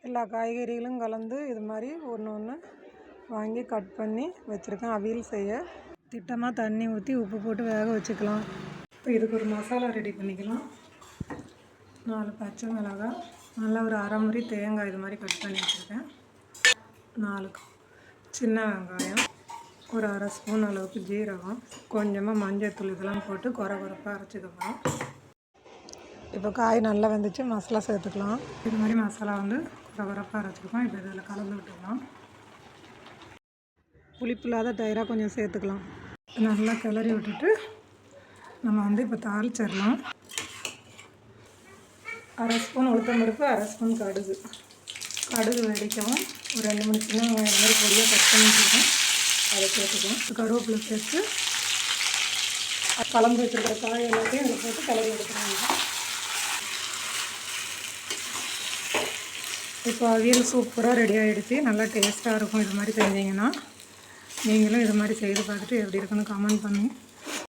எல்லா காய்கறிகளும் கலந்து இது மாதிரி ஒன்று ஒன்று வாங்கி கட் பண்ணி வச்சுருக்கேன். அவியல் செய்ய திட்டமாக தண்ணி ஊற்றி உப்பு போட்டு வேக வச்சுக்கலாம். இப்போ இதுக்கு ஒரு மசாலா ரெடி பண்ணிக்கலாம். 4 பச்சை மிளகாய், நல்லா ஒரு அரை முறி தேங்காய் இது மாதிரி கட் பண்ணி வச்சுருக்கேன். 4 சின்ன வெங்காயம், ஒரு அரை ஸ்பூன் அளவுக்கு ஜீரகம், கொஞ்சமாக மஞ்சள் இதெல்லாம் போட்டு கொரப்பாக அரைச்சிக்கலாம். இப்போ காய் நல்லா வெந்துச்சு, மசாலா சேர்த்துக்கலாம். இது மாதிரி மசாலா வந்து கொரப்பாக அரைச்சிருக்கோம். இப்போ இதில் கலந்து விட்டுக்கலாம். புளிப்பு இல்லாத தயிராக கொஞ்சம் சேர்த்துக்கலாம். நல்லா கிளறி விட்டுட்டு நம்ம வந்து இப்போ தாளிச்சிடலாம். அரை ஸ்பூன் உளுத்தம்பருப்பு, அரை ஸ்பூன் கடுகு வெடிக்கவும் ஒரு 2 மணி சின்ன வெங்காயம் மாதிரி பொடியாக கட் பண்ணி வச்சுருக்கோம், அதை சேர்த்துக்கலாம். கருவேப்பிலை சேர்த்து கலந்து வச்சுருக்கிற காய் எல்லாத்தையும் அதில் போட்டு கிளறி எடுத்துருவாங்க. இப்போ அவியல் சூப்பராக ரெடி ஆகிடுச்சு. நல்லா டேஸ்ட்டாக இருக்கும். இது மாதிரி செஞ்சிங்கன்னா நீங்களும் இது மாதிரி செய்து பார்த்துட்டு எப்படி இருக்குன்னு கமெண்ட் பண்ணி